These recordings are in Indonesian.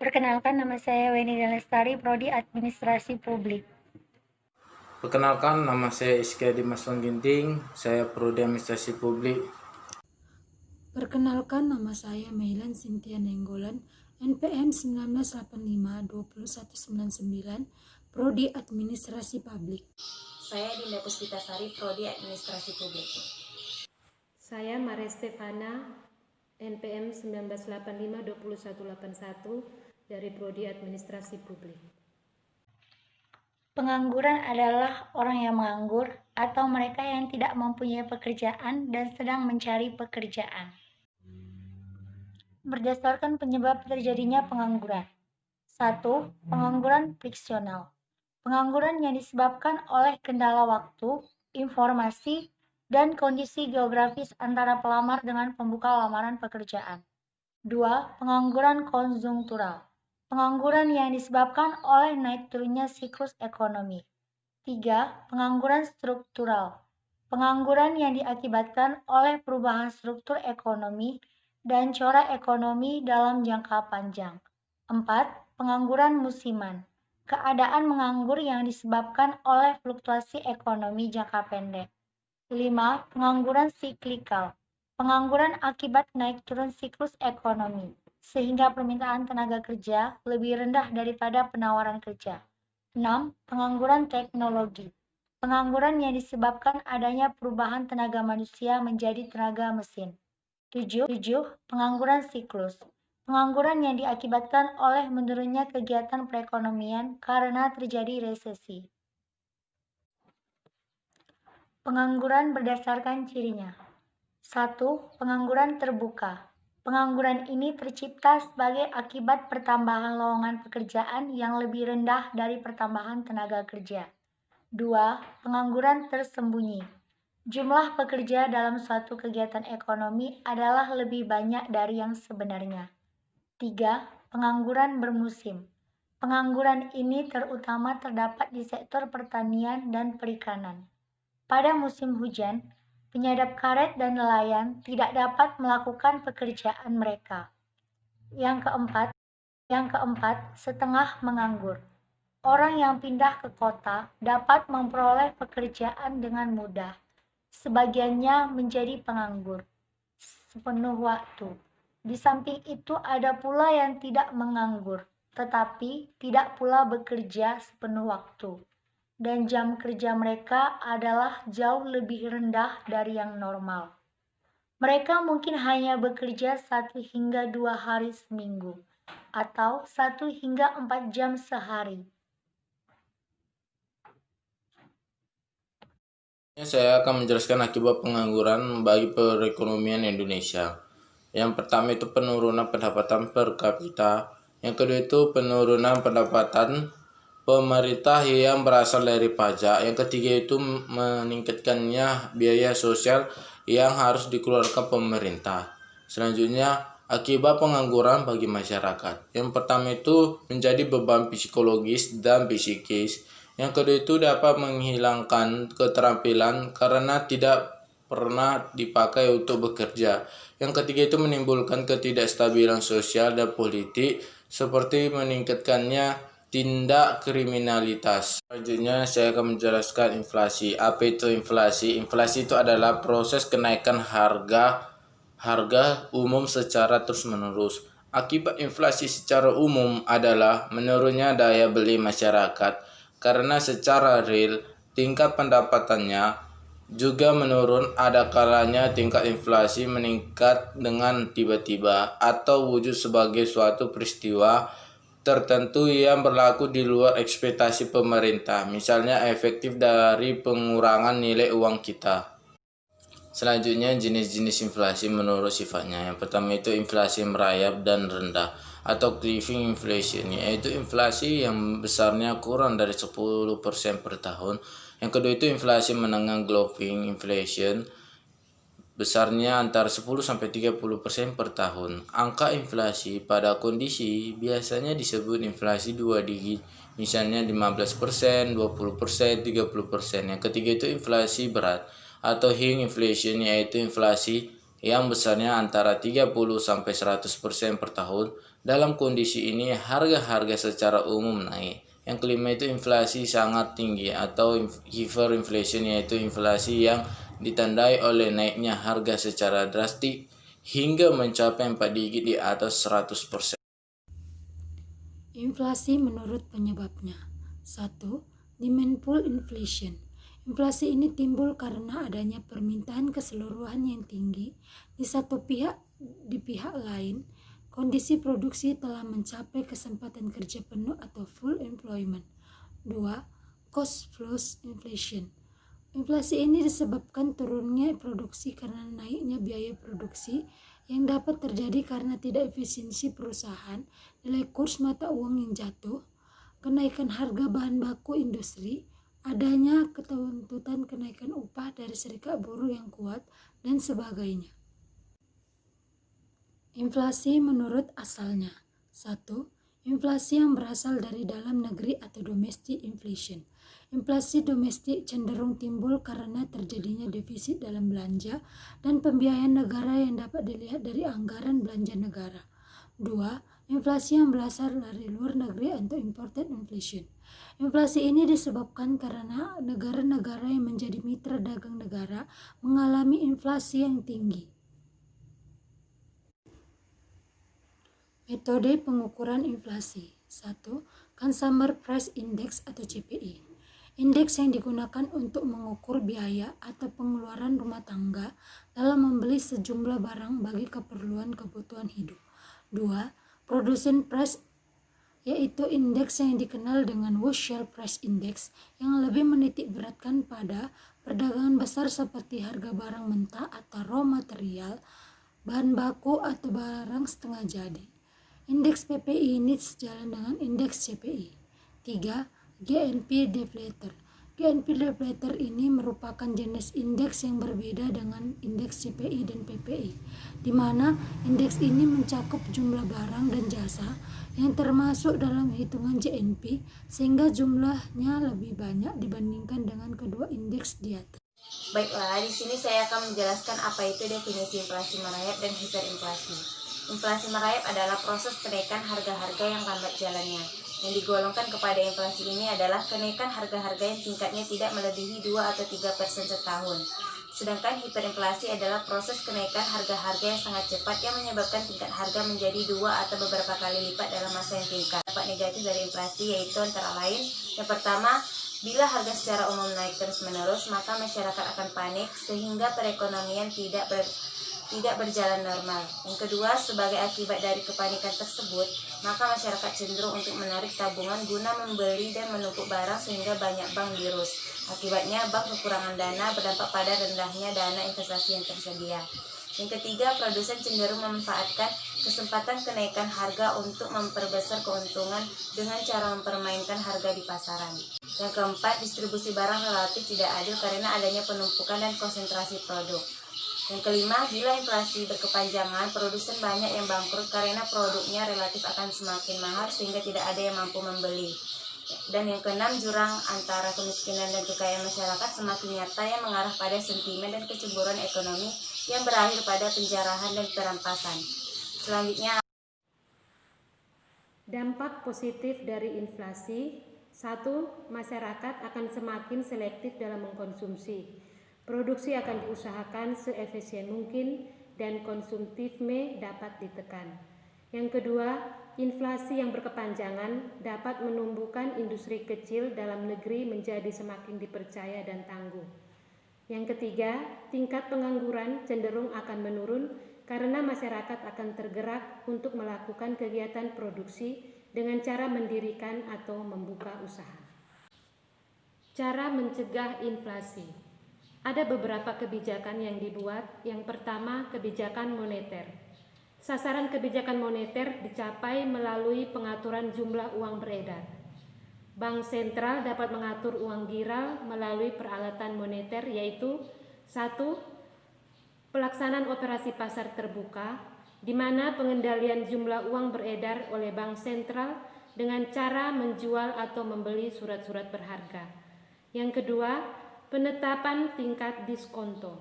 Perkenalkan, nama saya Weni Lestari, Prodi Administrasi Publik. Perkenalkan, nama saya Iskia Dimas Ginting, saya Prodi Administrasi Publik. Perkenalkan, nama saya Mailan Cynthia Nenggolan, NPM 1985-2199, Prodi Administrasi Publik. Saya Dinda Puspitasari, Prodi Administrasi Publik. Saya Maria Stefana, NPM 1985-2181 dari Prodi Administrasi Publik. Pengangguran adalah orang yang menganggur atau mereka yang tidak mempunyai pekerjaan dan sedang mencari pekerjaan. Berdasarkan penyebab terjadinya pengangguran. 1. Pengangguran friksional. Pengangguran yang disebabkan oleh kendala waktu, informasi, dan kondisi geografis antara pelamar dengan pembuka lamaran pekerjaan. 2. Pengangguran konjungtural. Pengangguran yang disebabkan oleh naik turunnya siklus ekonomi. 3. Pengangguran struktural. Pengangguran yang diakibatkan oleh perubahan struktur ekonomi dan corak ekonomi dalam jangka panjang. 4. Pengangguran musiman. Keadaan menganggur yang disebabkan oleh fluktuasi ekonomi jangka pendek. 5. Pengangguran siklikal. Pengangguran akibat naik turun siklus ekonomi, sehingga permintaan tenaga kerja lebih rendah daripada penawaran kerja. 6. Pengangguran teknologi. Pengangguran yang disebabkan adanya perubahan tenaga manusia menjadi tenaga mesin. 7. Pengangguran siklus. Pengangguran yang diakibatkan oleh menurunnya kegiatan perekonomian karena terjadi resesi. Pengangguran berdasarkan cirinya. 1. Pengangguran terbuka. Pengangguran ini tercipta sebagai akibat pertambahan lowongan pekerjaan yang lebih rendah dari pertambahan tenaga kerja. 2. Pengangguran tersembunyi. Jumlah pekerja dalam suatu kegiatan ekonomi adalah lebih banyak dari yang sebenarnya. 3. Pengangguran bermusim. Pengangguran ini terutama terdapat di sektor pertanian dan perikanan. Pada musim hujan, penyadap karet dan nelayan tidak dapat melakukan pekerjaan mereka. Yang keempat, setengah menganggur. Orang yang pindah ke kota dapat memperoleh pekerjaan dengan mudah. Sebagiannya menjadi penganggur sepenuh waktu. Di samping itu ada pula yang tidak menganggur, tetapi tidak pula bekerja sepenuh waktu. Dan jam kerja mereka adalah jauh lebih rendah dari yang normal. Mereka mungkin hanya bekerja 1 hingga 2 hari seminggu, atau 1 hingga 4 jam sehari. Saya akan menjelaskan akibat pengangguran bagi perekonomian Indonesia. Yang pertama itu penurunan pendapatan per kapita. Yang kedua itu penurunan pendapatan pemerintah yang berasal dari pajak. Yang ketiga itu meningkatkannya biaya sosial yang harus dikeluarkan pemerintah. Selanjutnya, akibat pengangguran bagi masyarakat. Yang pertama itu menjadi beban psikologis dan psikis. Yang kedua itu dapat menghilangkan keterampilan karena tidak pernah dipakai untuk bekerja. Yang ketiga itu menimbulkan ketidakstabilan sosial dan politik seperti meningkatkannya tindak kriminalitas. Selanjutnya saya akan menjelaskan inflasi. Apa itu inflasi? Inflasi itu adalah proses kenaikan harga umum secara terus-menerus. Akibat inflasi secara umum adalah menurunnya daya beli masyarakat karena secara real tingkat pendapatannya juga menurun. Ada kalanya tingkat inflasi meningkat dengan tiba-tiba atau wujud sebagai suatu peristiwa tertentu yang berlaku di luar ekspektasi pemerintah, misalnya efektif dari pengurangan nilai uang kita. Selanjutnya, jenis-jenis inflasi menurut sifatnya. Yang pertama itu inflasi merayap dan rendah atau cliffing inflation, yaitu inflasi yang besarnya kurang dari 10% per tahun. Yang kedua itu inflasi menengah glowing inflation, besarnya antara 10-30% per tahun. Angka inflasi pada kondisi biasanya disebut inflasi 2 digit, misalnya 15%, 20%, 30%. Yang ketiga itu inflasi berat atau high inflation, yaitu inflasi yang besarnya antara 30-100% per tahun. Dalam kondisi ini harga-harga secara umum naik. Yang kelima itu inflasi sangat tinggi atau hyperinflation, yaitu inflasi yang ditandai oleh naiknya harga secara drastik hingga mencapai 4 digit di atas 100%. Inflasi menurut penyebabnya. 1. Demand pull inflation. Inflasi ini timbul karena adanya permintaan keseluruhan yang tinggi di satu pihak. Di pihak lain, kondisi produksi telah mencapai kesempatan kerja penuh atau full employment. 2. Cost plus inflation. Inflasi ini disebabkan turunnya produksi karena naiknya biaya produksi yang dapat terjadi karena tidak efisiensi perusahaan, nilai kurs mata uang yang jatuh, kenaikan harga bahan baku industri, adanya ketuntutan kenaikan upah dari serikat buruh yang kuat, dan sebagainya. Inflasi menurut asalnya. 1. Inflasi yang berasal dari dalam negeri atau domestic inflation. Inflasi domestik cenderung timbul karena terjadinya defisit dalam belanja dan pembiayaan negara yang dapat dilihat dari anggaran belanja negara. 2. Inflasi yang berasal dari luar negeri atau imported inflation. Inflasi ini disebabkan karena negara-negara yang menjadi mitra dagang negara mengalami inflasi yang tinggi. Metode pengukuran inflasi. 1. Consumer Price Index atau CPI. Indeks yang digunakan untuk mengukur biaya atau pengeluaran rumah tangga dalam membeli sejumlah barang bagi keperluan kebutuhan hidup. 2. Production Price, yaitu indeks yang dikenal dengan Wholesale Price Index yang lebih menitik beratkan pada perdagangan besar seperti harga barang mentah atau raw material, bahan baku atau barang setengah jadi. Indeks PPI ini sejalan dengan indeks CPI. 3. GNP Deflator. GNP Deflator ini merupakan jenis indeks yang berbeda dengan indeks CPI dan PPI, di mana indeks ini mencakup jumlah barang dan jasa yang termasuk dalam hitungan GNP, sehingga jumlahnya lebih banyak dibandingkan dengan kedua indeks di atas. Baiklah, di sini saya akan menjelaskan apa itu definisi inflasi merayap dan hiperinflasi. Inflasi merayap adalah proses kenaikan harga-harga yang lambat jalannya. Yang digolongkan kepada inflasi ini adalah kenaikan harga-harga yang tingkatnya tidak melebihi 2 atau 3% setahun. Sedangkan hiperinflasi adalah proses kenaikan harga-harga yang sangat cepat yang menyebabkan tingkat harga menjadi 2 atau beberapa kali lipat dalam masa yang singkat. Dampak negatif dari inflasi yaitu antara lain, yang pertama, bila harga secara umum naik terus-menerus, maka masyarakat akan panik sehingga perekonomian tidak berjalan normal. Yang kedua, sebagai akibat dari kepanikan tersebut, maka masyarakat cenderung untuk menarik tabungan guna membeli dan menumpuk barang sehingga banyak bank dirus. Akibatnya, bank kekurangan dana berdampak pada rendahnya dana investasi yang tersedia. Yang ketiga, produsen cenderung memanfaatkan kesempatan kenaikan harga untuk memperbesar keuntungan dengan cara mempermainkan harga di pasaran. Yang keempat, distribusi barang relatif tidak adil karena adanya penumpukan dan konsentrasi produk. Yang kelima, bila inflasi berkepanjangan, produsen banyak yang bangkrut karena produknya relatif akan semakin mahal sehingga tidak ada yang mampu membeli. Dan yang keenam, jurang antara kemiskinan dan kekayaan masyarakat semakin nyata yang mengarah pada sentimen dan kecemburuan ekonomi yang berakhir pada penjarahan dan perampasan. Selanjutnya, dampak positif dari inflasi. 1. Masyarakat akan semakin selektif dalam mengkonsumsi. Produksi akan diusahakan seefisien mungkin dan konsumtifme dapat ditekan. Yang kedua, inflasi yang berkepanjangan dapat menumbuhkan industri kecil dalam negeri menjadi semakin dipercaya dan tangguh. Yang ketiga, tingkat pengangguran cenderung akan menurun karena masyarakat akan tergerak untuk melakukan kegiatan produksi dengan cara mendirikan atau membuka usaha. Cara mencegah inflasi. Ada beberapa kebijakan yang dibuat. Yang pertama, kebijakan moneter. Sasaran kebijakan moneter dicapai melalui pengaturan jumlah uang beredar. Bank sentral dapat mengatur uang giral melalui peralatan moneter yaitu 1. Pelaksanaan operasi pasar terbuka, di mana pengendalian jumlah uang beredar oleh bank sentral dengan cara menjual atau membeli surat-surat berharga. Yang kedua, penetapan tingkat diskonto.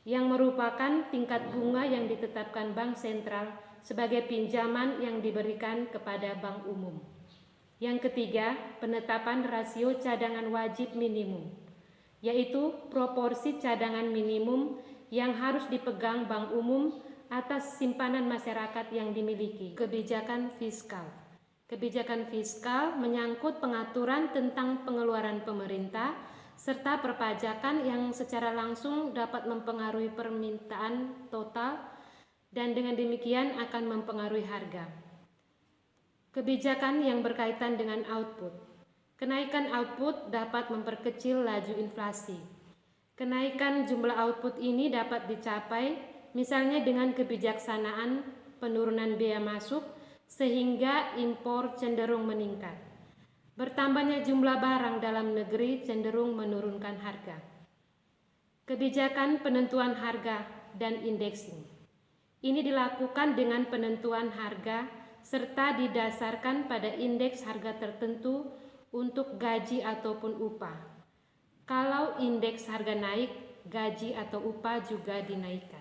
yang merupakan tingkat bunga yang ditetapkan Bank Sentral sebagai pinjaman yang diberikan kepada bank umum. Yang ketiga, penetapan rasio cadangan wajib minimum, yaitu proporsi cadangan minimum yang harus dipegang bank umum atas simpanan masyarakat yang dimiliki. Kebijakan fiskal. Kebijakan fiskal menyangkut pengaturan tentang pengeluaran pemerintah serta perpajakan yang secara langsung dapat mempengaruhi permintaan total dan dengan demikian akan mempengaruhi harga. Kebijakan yang berkaitan dengan output. Kenaikan output dapat memperkecil laju inflasi. Kenaikan jumlah output ini dapat dicapai misalnya dengan kebijaksanaan penurunan biaya masuk sehingga impor cenderung meningkat. Bertambahnya jumlah barang dalam negeri cenderung menurunkan harga. Kebijakan penentuan harga dan indexing. Ini dilakukan dengan penentuan harga serta didasarkan pada indeks harga tertentu untuk gaji ataupun upah. Kalau indeks harga naik, gaji atau upah juga dinaikkan.